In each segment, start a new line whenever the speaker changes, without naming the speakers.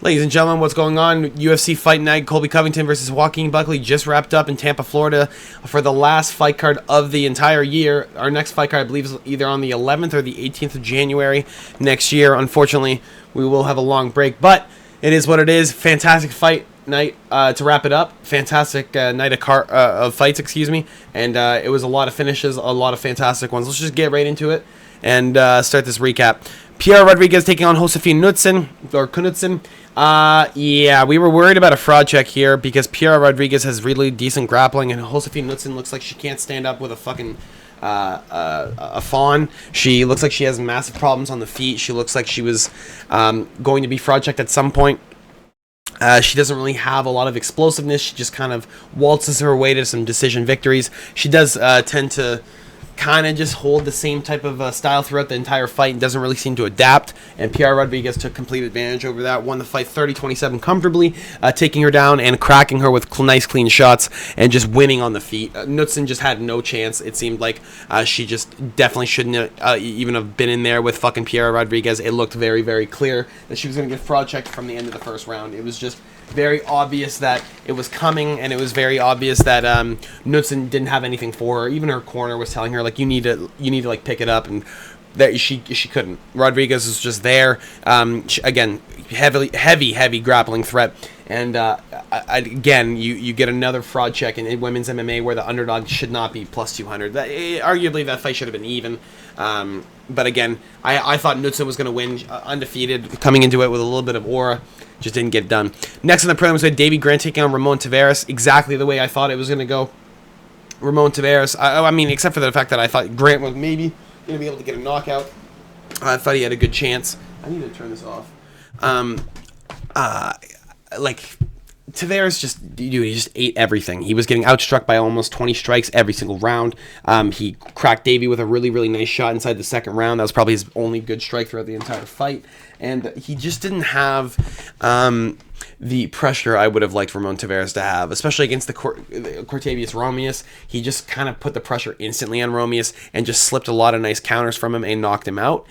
Ladies and gentlemen, what's going on? UFC Fight Night, Colby Covington versus Joaquin Buckley just wrapped up in Tampa, Florida for the last fight card of the entire year. Our next fight card, I believe, is either on the 11th or the 18th of January next year. Unfortunately, we will have a long break, but it is what it is. Fantastic fight night to wrap it up. Fantastic night of fights, excuse me. And it was a lot of finishes, a lot of fantastic ones. Let's just get right into it and start this recap. Pierre Rodriguez taking on Josefine Knudsen. Yeah, we were worried about a fraud check here because Pierre Rodriguez has really decent grappling, and Josefine Knudsen looks like she can't stand up with a fucking a fawn. She looks like she has massive problems on the feet. She looks like she was going to be fraud checked at some point. She doesn't really have a lot of explosiveness. She just kind of waltzes her way to some decision victories. She does tend to kind of just hold the same type of style throughout the entire fight and doesn't really seem to adapt, and Pierre Rodriguez took complete advantage over that, won the fight 30-27 comfortably, taking her down and cracking her with nice clean shots and just winning on the feet. Knudsen just had no chance. It seemed like she just definitely shouldn't even have been in there with fucking Pierre Rodriguez. It looked very, very clear that she was going to get fraud checked from the end of the first round. It was just very obvious that it was coming, and it was very obvious that Knudsen didn't have anything for her. Even her corner was telling her, like, you need to like pick it up, and that she couldn't. Rodriguez was just there. Again, heavy grappling threat, and again, you get another fraud check in women's MMA where the underdog should not be plus 200. Arguably, that fight should have been even. But again, I thought Knudsen was going to win, undefeated, coming into it with a little bit of aura. Just didn't get it done. Next in the prelims, we had Davy Grant taking on Ramon Taveras. Exactly the way I thought it was going to go. Ramon Taveras, I mean, except for the fact that I thought Grant was maybe going to be able to get a knockout. I thought he had a good chance. I need to turn this off. Taveras he just ate everything. He was getting outstruck by almost 20 strikes every single round. He cracked Davy with a really, really nice shot inside the second round. That was probably his only good strike throughout the entire fight. And he just didn't have the pressure I would have liked Ramon Taveras to have, especially against the Cortavius Romeus. He just kind of put the pressure instantly on Romeus and just slipped a lot of nice counters from him and knocked him out.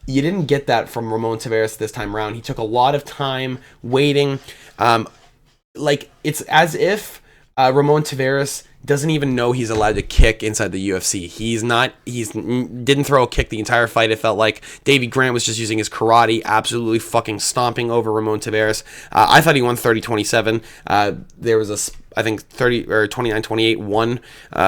You didn't get that from Ramon Taveras this time around. He took a lot of time waiting. It's as if Ramon Taveras doesn't even know he's allowed to kick inside the UFC. He didn't throw a kick the entire fight. It felt like Davy Grant was just using his karate, absolutely fucking stomping over Ramon Taveras. I thought he won 30-27. There was I think 30 or 29-28 won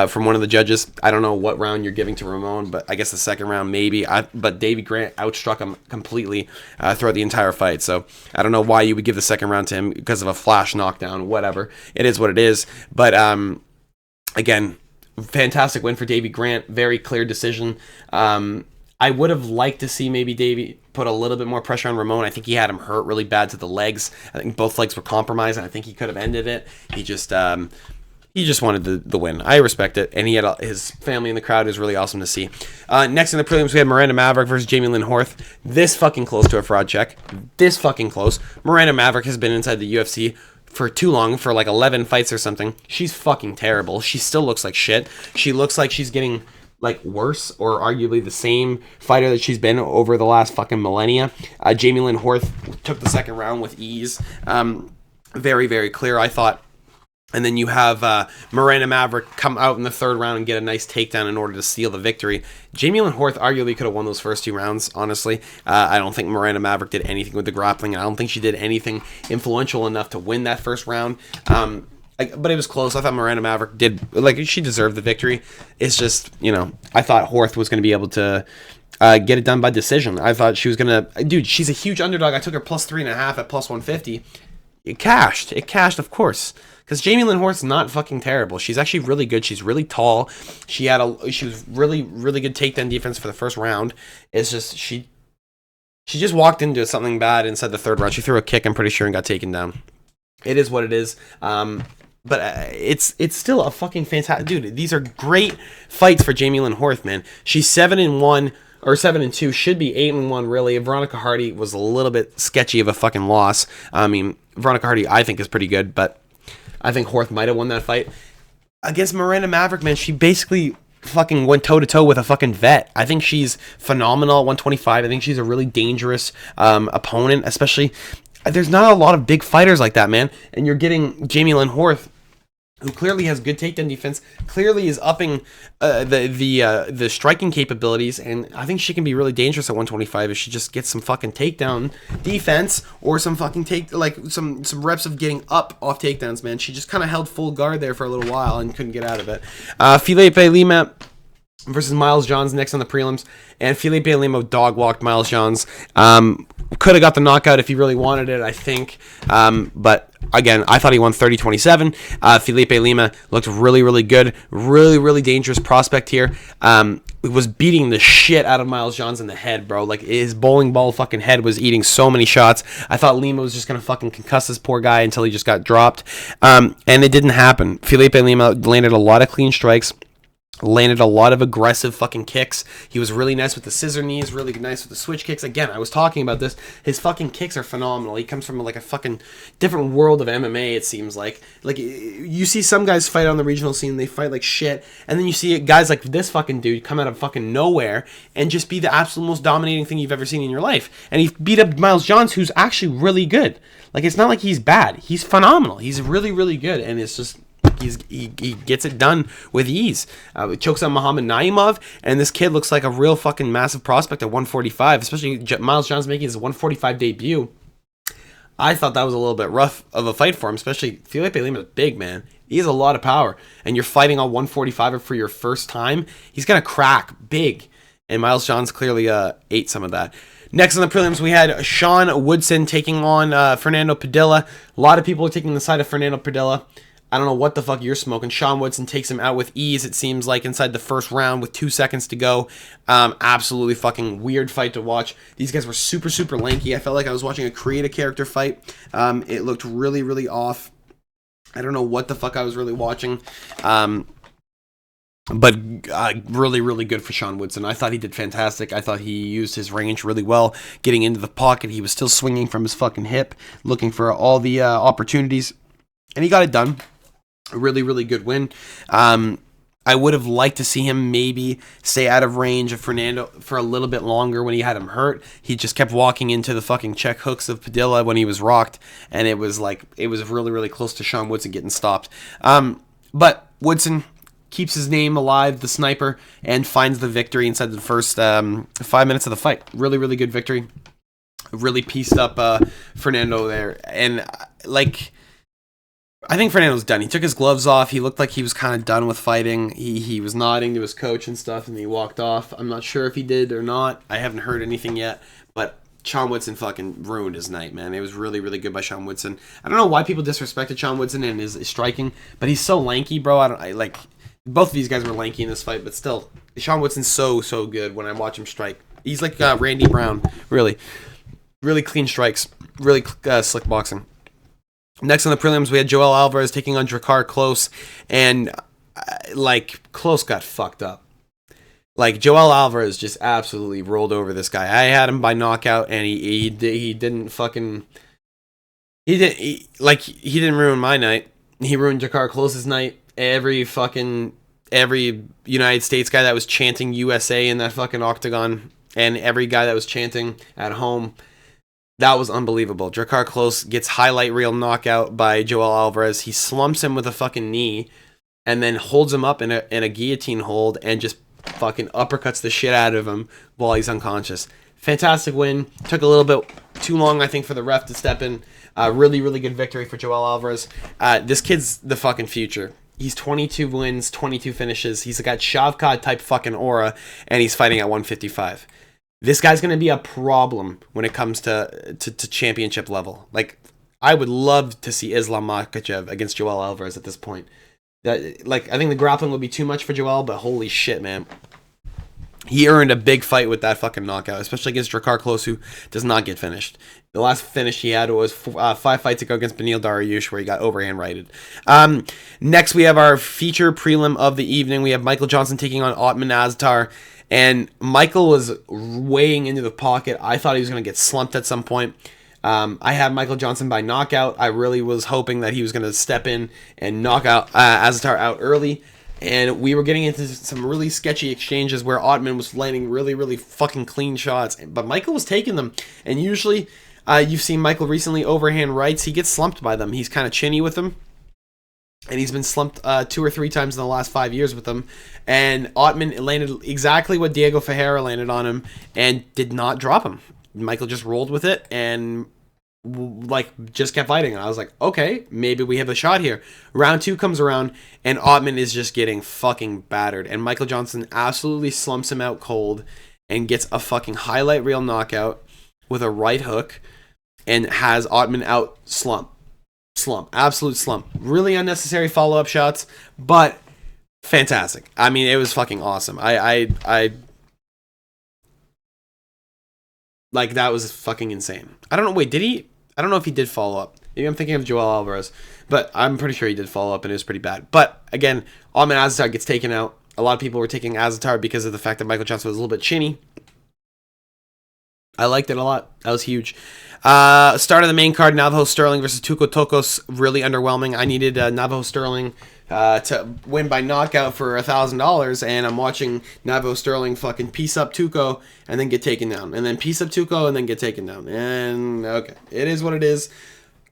from one of the judges. I don't know what round you're giving to Ramon, but I guess the second round maybe. But Davy Grant outstruck him completely throughout the entire fight. So I don't know why you would give the second round to him because of a flash knockdown. Whatever, it is what it is. But again, fantastic win for Davy Grant. Very clear decision. I would have liked to see maybe Davy put a little bit more pressure on Ramon. I think he had him hurt really bad to the legs. I think both legs were compromised, and I think he could have ended it. He just wanted the win. I respect it, and he had his family in the crowd. It was really awesome to see. Next in the prelims, we had Miranda Maverick versus Jamie Lynn Horth. This fucking close to a fraud check. This fucking close. Miranda Maverick has been inside the UFC for too long, for like 11 fights or something. She's fucking terrible. She still looks like shit. She looks like she's getting like worse, or arguably the same fighter that she's been over the last fucking millennia. Jamie Lynn Horth took the second round with ease. Very, very clear, I thought. And then you have Miranda Maverick come out in the third round and get a nice takedown in order to seal the victory. Jamie Lynn Horth arguably could have won those first two rounds, honestly. I don't think Miranda Maverick did anything with the grappling, and I don't think she did anything influential enough to win that first round. But it was close. I thought Miranda Maverick she deserved the victory. It's just, I thought Horth was going to be able to get it done by decision. I thought she was going to... Dude, she's a huge underdog. I took her plus 3.5 at plus 150. It cashed, of course. Because Jamie Lynn Horth's not fucking terrible. She's actually really good. She's really tall. She was really, really good takedown defense for the first round. It's just, she just walked into something bad inside the third round. She threw a kick, I'm pretty sure, and got taken down. It is what it is. But it's still a fucking fantastic... Dude, these are great fights for Jamie Lynn Horth, man. She's 7-1, or 7-2, should be 8-1, really. Veronica Hardy was a little bit sketchy of a fucking loss. I mean, Veronica Hardy, I think, is pretty good, but I think Horth might have won that fight. Against Miranda Maverick, man, she basically fucking went toe-to-toe with a fucking vet. I think she's phenomenal at 125. I think she's a really dangerous opponent, especially... there's not a lot of big fighters like that, man. And you're getting Jamie Lynn Horth, who clearly has good takedown defense, clearly is upping the striking capabilities, and I think she can be really dangerous at 125 if she just gets some fucking takedown defense or some fucking some reps of getting up off takedowns, man. She just kind of held full guard there for a little while and couldn't get out of it. Felipe Lima versus Miles Johns next on the prelims, and Felipe Lima dog walked Miles Johns. Could have got the knockout if he really wanted it, I think. But again, I thought he won 30-27. Felipe Lima looked really, really good. Really, really dangerous prospect here. Was beating the shit out of Miles Johns in the head, bro. Like, his bowling ball fucking head was eating so many shots. I thought Lima was just going to fucking concuss this poor guy until he just got dropped. And it didn't happen. Felipe Lima landed a lot of clean strikes. Landed a lot of aggressive fucking kicks. He was really nice with the scissor knees, really nice with the switch kicks. Again, I was talking about this. His fucking kicks are phenomenal. He comes from like a fucking different world of MMA, it seems like. Like, you see some guys fight on the regional scene, they fight like shit, and then you see guys like this fucking dude come out of fucking nowhere and just be the absolute most dominating thing you've ever seen in your life. And he beat up Miles Johns, who's actually really good. Like, it's not like he's bad. He's phenomenal. He's really, really good, and it's just... He gets it done with ease. Chokes on Muhammad Naimov, and this kid looks like a real fucking massive prospect at 145, especially Miles Johns making his 145 debut. I thought that was a little bit rough of a fight for him, especially Felipe Lima is big, man. He has a lot of power, and you're fighting on 145 for your first time. He's going to crack big, and Miles Johns clearly ate some of that. Next on the prelims, we had Sean Woodson taking on Fernando Padilla. A lot of people are taking the side of Fernando Padilla. I don't know what the fuck you're smoking. Sean Woodson takes him out with ease, it seems like, inside the first round with 2 seconds to go. Absolutely fucking weird fight to watch. These guys were super, super lanky. I felt like I was watching a create-a-character fight. It looked really, really off. I don't know what the fuck I was really watching. But really, really good for Sean Woodson. I thought he did fantastic. I thought he used his range really well. Getting into the pocket, he was still swinging from his fucking hip, looking for all the opportunities. And he got it done. A really, really good win. I would have liked to see him maybe stay out of range of Fernando for a little bit longer when he had him hurt. He just kept walking into the fucking check hooks of Padilla when he was rocked, and it was really, really close to Sean Woodson getting stopped. But Woodson keeps his name alive, the sniper, and finds the victory inside the first 5 minutes of the fight. Really, really good victory. Really pieced up Fernando there. And, I think Fernando's done. He took his gloves off. He looked like he was kind of done with fighting. He was nodding to his coach and stuff, and he walked off. I'm not sure if he did or not. I haven't heard anything yet, but Sean Woodson fucking ruined his night, man. It was really, really good by Sean Woodson. I don't know why people disrespected Sean Woodson and his striking, but he's so lanky, bro. Both of these guys were lanky in this fight, but still, Sean Woodson's so good when I watch him strike. He's like Randy Brown, really. Really clean strikes. Really slick boxing. Next on the prelims, we had Joel Alvarez taking on Drakkar Klose, and Klose got fucked up. Joel Alvarez just absolutely rolled over this guy. I had him by knockout, and he didn't fucking he didn't ruin my night. He ruined Drakkar Klose's night. Every United States guy that was chanting USA in that fucking octagon, and every guy that was chanting at home. That was unbelievable. Drakkar Klose gets highlight reel knockout by Joel Alvarez. He slumps him with a fucking knee and then holds him up in a guillotine hold and just fucking uppercuts the shit out of him while he's unconscious. Fantastic win. Took a little bit too long, I think, for the ref to step in. Really, really good victory for Joel Alvarez. This kid's the fucking future. He's 22 wins, 22 finishes. He's got Shavkat type fucking aura, and he's fighting at 155. This guy's going to be a problem when it comes to championship level. I would love to see Islam Makhachev against Joel Alvarez at this point. I think the grappling would be too much for Joel, but holy shit, man. He earned a big fight with that fucking knockout, especially against Drakkar Klose, who does not get finished. The last finish he had was 5 fights ago against Beneil Dariush, where he got overhand righted. Next, we have our feature prelim of the evening. We have Michael Johnson taking on Ottman Azaitar. And Michael was weighing into the pocket. I thought he was going to get slumped at some point. I had Michael Johnson by knockout. I really was hoping that he was going to step in and knock out Azaitar out early. And we were getting into some really sketchy exchanges where Ottman was landing really, really fucking clean shots. But Michael was taking them. And usually, You've seen Michael recently overhand rights. He gets slumped by them. He's kind of chinny with them. And he's been slumped 2 or 3 times in the last 5 years with them. And Ottman landed exactly what Diego Ferreira landed on him and did not drop him. Michael just rolled with it and just kept fighting. And I was like, okay, maybe we have a shot here. Round 2 comes around and Ottman is just getting fucking battered. And Michael Johnson absolutely slumps him out cold and gets a fucking highlight reel knockout with a right hook and has Ottman out slump, absolute slump. Really unnecessary follow-up shots, but fantastic. I mean, it was fucking awesome. I like, that was fucking insane. I don't know. Wait, did he? I don't know if he did follow up. Maybe I'm thinking of Joel Alvarez, but I'm pretty sure he did follow up, and it was pretty bad. But again, Ahmed Azaitar gets taken out. A lot of people were taking Azaitar because of the fact that Michael Johnson was a little bit chinny. I liked it a lot. That was huge. Start of the main card, Navajo Sterling versus Tuco Tokos. Really underwhelming. I needed Navajo Sterling to win by knockout for $1,000, and I'm watching Navajo Sterling fucking piece up Tuco and then get taken down, and then piece up Tuco and then get taken down. And okay, it is what it is.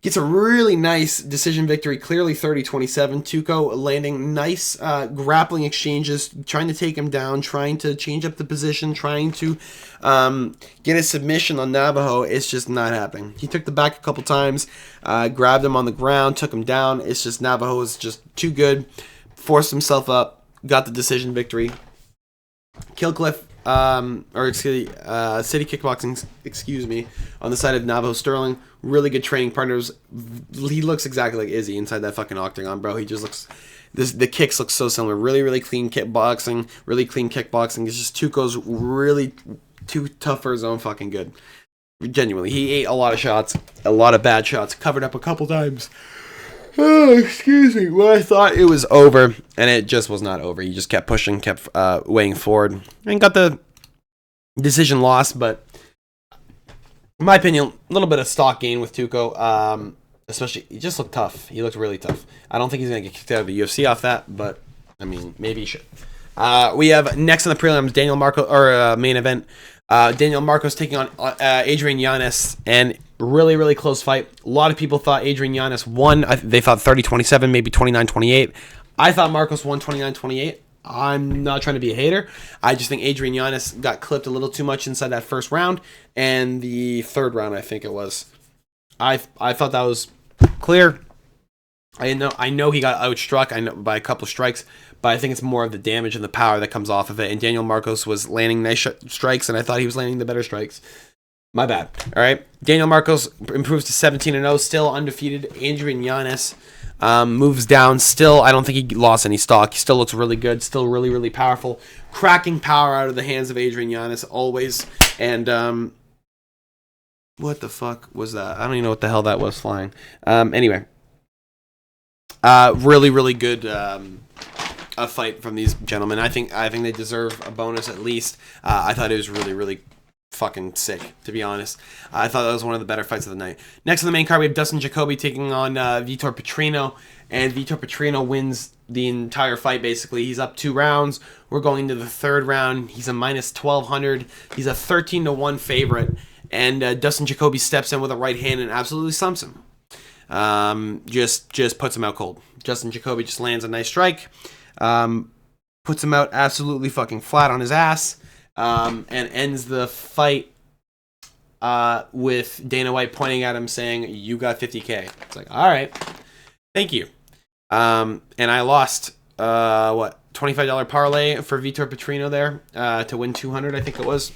Gets a really nice decision victory, clearly 30-27. Tuco landing nice grappling exchanges, trying to take him down, trying to change up the position, trying to get a submission on Navajo. It's just not happening. He took the back a couple times, grabbed him on the ground, took him down. It's just Navajo is just too good. Forced himself up, got the decision victory. Killcliff, City Kickboxing, on the side of Navajo Sterling. Really good training partners. He looks exactly like Izzy inside that fucking octagon, bro. He just looks... The kicks look so similar. Really, really clean kickboxing. Really clean kickboxing. It's just Tuco's really too tough for his own fucking good. Genuinely. He ate a lot of shots. A lot of bad shots. Covered up a couple times. Oh, excuse me. Well, I thought it was over, and it just was not over. He just kept pushing, kept weighing forward, and got the decision loss, but in my opinion, a little bit of stock gain with Tuco. Especially, he just looked tough. He looked really tough. I don't think he's going to get kicked out of the UFC off that, but, I mean, maybe he should. We have, next on the prelims, main event, Daniel Marcos taking on Adrian Yanez, and really, really close fight. A lot of people thought Adrian Yanez won. They thought 30-27, maybe 29-28. I thought Marcos won 29-28. I'm not trying to be a hater. I just think Adrian Yanez got clipped a little too much inside that first round, and the third round, I think it was. I thought that was clear. I know he got outstruck by a couple strikes, but I think it's more of the damage and the power that comes off of it. And Daniel Marcos was landing nice strikes, and I thought he was landing the better strikes. My bad. All right. Daniel Marcos improves to 17-0, still undefeated. Adrian Yanez moves down. Still, I don't think he lost any stock. He still looks really good. Still really, really powerful. Cracking power out of the hands of Adrian Yanez always. And what the fuck was that? I don't even know what the hell that was flying. Anyway. Really, really good a fight from these gentlemen. I think they deserve a bonus at least. I thought it was really, really fucking sick, to be honest. I thought that was one of the better fights of the night. Next on the main card, we have Dustin Jacoby taking on Vitor Petrino, and Vitor Petrino wins the entire fight, basically. He's up 2 rounds. We're going into the third round. He's a minus 1,200. He's a 13-1 favorite, and Dustin Jacoby steps in with a right hand and absolutely slumps him. Just puts him out cold. Dustin Jacoby just lands a nice strike, puts him out absolutely fucking flat on his ass, and ends the fight with Dana White pointing at him saying, "You got 50K." It's like, all right, thank you. And I lost $25 parlay for Vitor Petrino there to win 200. I think it was.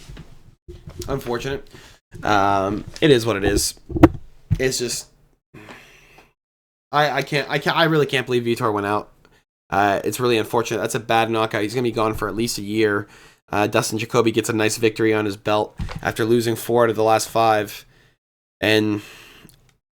Unfortunate. It is what it is. It's just. I really can't believe Vitor went out. It's really unfortunate. That's a bad knockout. He's going to be gone for at least a year. Dustin Jacoby gets a nice victory on his belt after losing 4 out of the last 5. And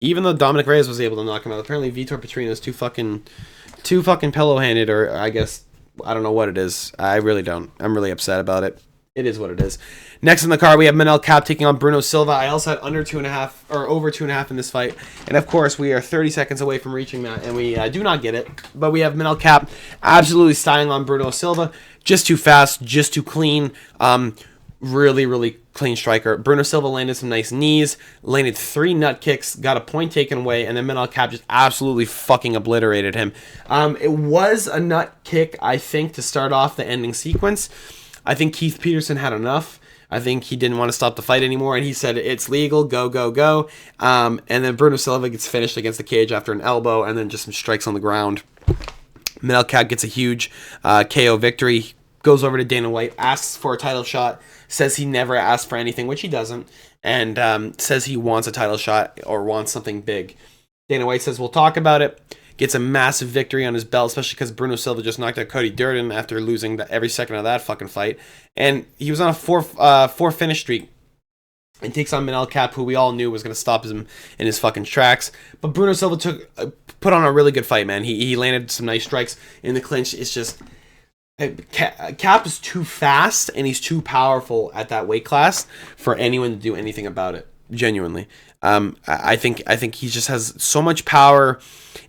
even though Dominic Reyes was able to knock him out, apparently Vitor Petrino is too fucking pillow-handed, or I guess, I don't know what it is. I really don't. I'm really upset about it. It is what it is. Next in the card, we have Manel Kape taking on Bruno Silva. I also had under 2.5 or over 2.5 in this fight, and of course we are 30 seconds away from reaching that, and we do not get it. But we have Manel Kape absolutely styling on Bruno Silva, just too fast, just too clean. Really, really clean striker. Bruno Silva landed some nice knees, landed 3 nut kicks, got a point taken away, and then Manel Kape just absolutely fucking obliterated him. It was a nut kick, I think, to start off the ending sequence. I think Keith Peterson had enough. I think he didn't want to stop the fight anymore, and he said, it's legal, go, go, go. And then Bruno Silva gets finished against the cage after an elbow, and then just some strikes on the ground. Manel Kape gets a huge KO victory, goes over to Dana White, asks for a title shot, says he never asked for anything, which he doesn't, and says he wants a title shot or wants something big. Dana White says, we'll talk about it. Gets a massive victory on his belt, especially because Bruno Silva just knocked out Cody Durden after losing every second of that fucking fight. And he was on a four finish streak. And takes on Manel Kape, who we all knew was going to stop him in his fucking tracks. But Bruno Silva put on a really good fight, man. He landed some nice strikes in the clinch. It's just... Kape is too fast, and he's too powerful at that weight class for anyone to do anything about it. Genuinely. I think he just has so much power,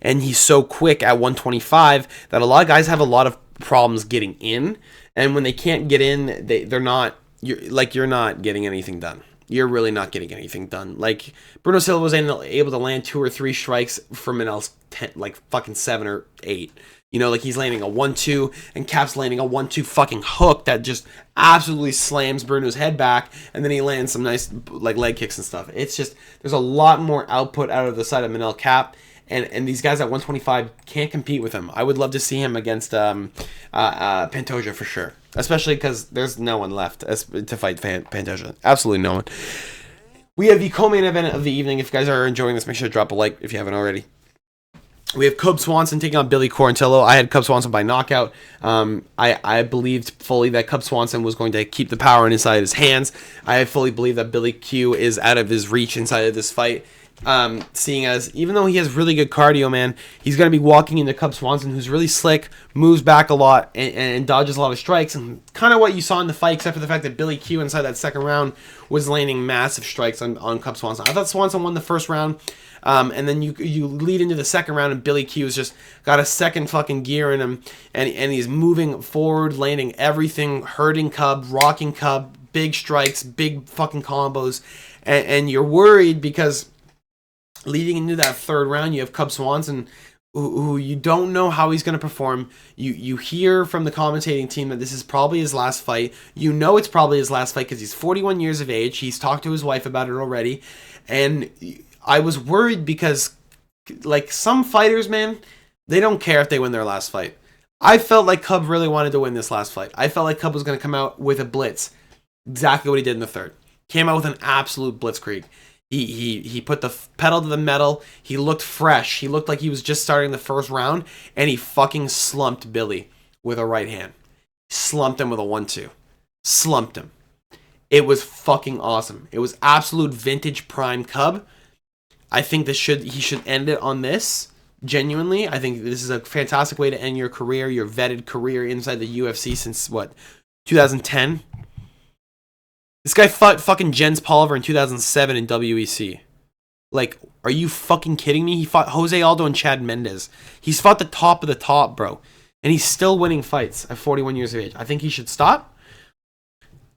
and he's so quick at 125 that a lot of guys have a lot of problems getting in, and when they can't get in, you're not getting anything done. You're really not getting anything done. Like, Bruno Silva was able to land 2 or 3 strikes for Manel's fucking 7 or 8. You know, like, he's landing a 1-2, and Kape's landing a 1-2 fucking hook that just absolutely slams Bruno's head back, and then he lands some nice, like, leg kicks and stuff. It's just, there's a lot more output out of the side of Manel Kape, and these guys at 125 can't compete with him. I would love to see him against Pantoja for sure, especially because there's no one left to fight Pantoja. Absolutely no one. We have the co-main event of the evening. If you guys are enjoying this, make sure to drop a like if you haven't already. We have Cub Swanson taking on Billy Quarantillo. I had Cub Swanson by knockout. I believed fully that Cub Swanson was going to keep the power inside his hands. I fully believe that Billy Q is out of his reach inside of this fight. Seeing as, even though he has really good cardio, man, he's going to be walking into Cub Swanson, who's really slick, moves back a lot, and dodges a lot of strikes. And kind of what you saw in the fight, except for the fact that Billy Q inside that second round was landing massive strikes on Cub Swanson. I thought Swanson won the first round. And then you lead into the second round, and Billy Q's just got a second fucking gear in him, and he's moving forward, landing everything, hurting Cub, rocking Cub, big strikes, big fucking combos, and you're worried because leading into that third round, you have Cub Swanson, who you don't know how he's going to perform. You hear from the commentating team that this is probably his last fight. You know it's probably his last fight because he's 41 years of age. He's talked to his wife about it already, and I was worried because, like, some fighters, man, they don't care if they win their last fight. I felt like Cub really wanted to win this last fight. I felt like Cub was going to come out with a blitz. Exactly what he did in the third. Came out with an absolute blitzkrieg. He put the pedal to the metal. He looked fresh. He looked like he was just starting the first round, and he fucking slumped Billy with a right hand. Slumped him with a 1-2. Slumped him. It was fucking awesome. It was absolute vintage prime Cub. I think he should end it on this. Genuinely, I think this is a fantastic way to end your career, your vetted career inside the UFC since 2010. This guy fought fucking Jens Pulver in 2007 in WEC. Like, are you fucking kidding me? He fought Jose Aldo and Chad Mendes. He's fought the top of the top, bro, and he's still winning fights at 41 years of age. I think he should stop,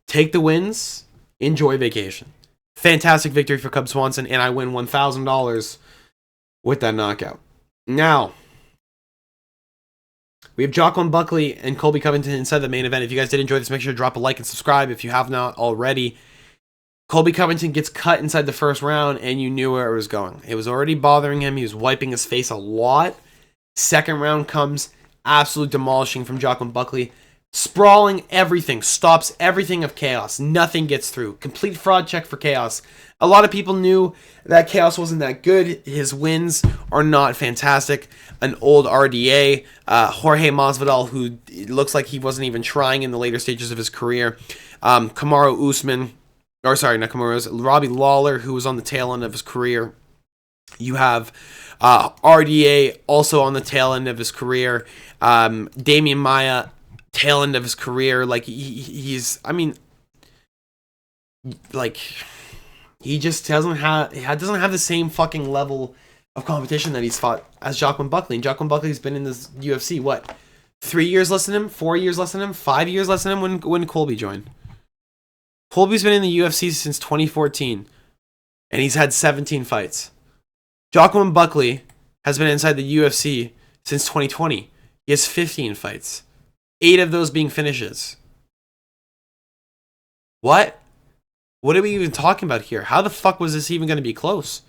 take the wins, enjoy vacation. Fantastic victory for Cub Swanson, and I win $1,000 with that knockout. Now, we have Joaquin Buckley and Colby Covington inside the main event. If you guys did enjoy this, make sure to drop a like and subscribe if you have not already. Colby Covington gets cut inside the first round, and you knew where it was going. It was already bothering him. He was wiping his face a lot. Second round comes, absolute demolishing from Joaquin Buckley. Sprawling everything, stops everything of Chaos. Nothing gets through. Complete fraud check for Chaos. A lot of people knew that Chaos wasn't that good. His wins are not fantastic. An old RDA, Jorge Masvidal, who looks like he wasn't even trying in the later stages of his career. Kamaru Usman, or sorry, not Kamaru, Robbie Lawler, who was on the tail end of his career. You have RDA also on the tail end of his career. Damian Maia, tail end of his career. Like, he's, I mean, like, he just doesn't have the same fucking level of competition that he's fought as Joaquin Buckley. And Joaquin Buckley's been in this UFC, 3 years less than him, 4 years less than him, 5 years less than him when Colby joined. Colby's been in the UFC since 2014, and he's had 17 fights. Joaquin Buckley has been inside the UFC since 2020. He has 15 fights, 8 of those being finishes. What? What are we even talking about here? How the fuck was this even going to be close?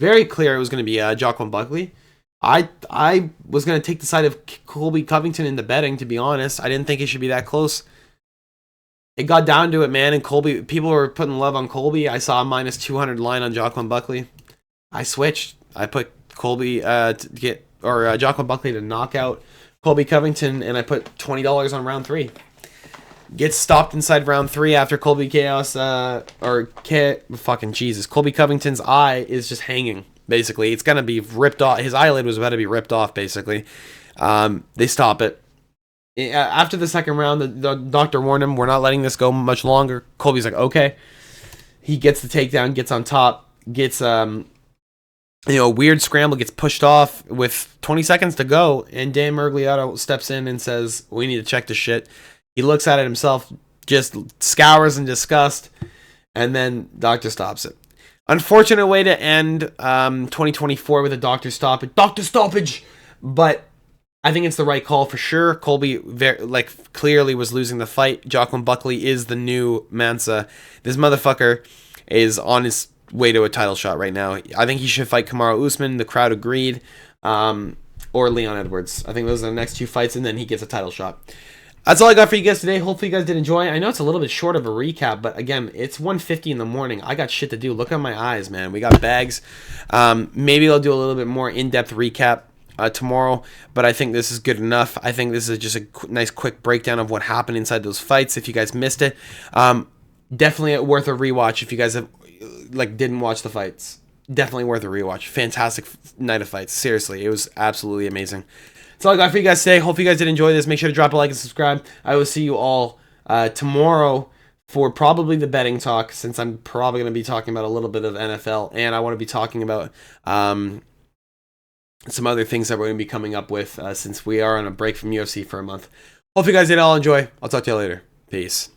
Very clear it was going to be Joaquin Buckley. I was going to take the side of Colby Covington in the betting, to be honest. I didn't think it should be that close. It got down to it, man, and Colby, people were putting love on Colby. I saw a minus 200 line on Joaquin Buckley. I switched. I put Colby Joaquin Buckley to knock out Colby Covington, and I put $20 on round 3. Gets stopped inside round 3 after Colby Colby Covington's eye is just hanging, basically. It's going to be ripped off. His eyelid was about to be ripped off, basically. They stop it. After the second round, the doctor warned him, we're not letting this go much longer. Colby's like, okay. He gets the takedown, gets on top, gets a weird scramble, gets pushed off with 20 seconds to go, and Dan Miragliotta steps in and says, we need to check this shit. He looks at it himself, just scours in disgust, and then doctor stops it. Unfortunate way to end 2024 with a doctor stoppage, but I think it's the right call for sure. Colby clearly was losing the fight. Joaquin Buckley is the new Mansa. This motherfucker is on his way to a title shot right now. I think he should fight Kamaru Usman. The crowd agreed. Or Leon Edwards. I think those are the next 2 fights, and then he gets a title shot. That's all I got for you guys today. Hopefully you guys did enjoy. I know it's a little bit short of a recap, but again, it's 1:50 in the morning. I got shit to do. Look at my eyes, man. We got bags. Maybe I'll do a little bit more in-depth recap tomorrow, but I think this is good enough. I think this is just a nice quick breakdown of what happened inside those fights. If you guys missed it, definitely worth a rewatch. If you guys have didn't watch the fights, definitely worth a rewatch. Fantastic night of fights. Seriously, it was absolutely amazing. That's all I got for you guys today. Hope you guys did enjoy this. Make sure to drop a like and subscribe. I will see you all tomorrow for probably the betting talk, since I'm probably going to be talking about a little bit of NFL, and I want to be talking about some other things that we're going to be coming up with since we are on a break from UFC for a month. Hope you guys did all enjoy. I'll talk to you later. Peace.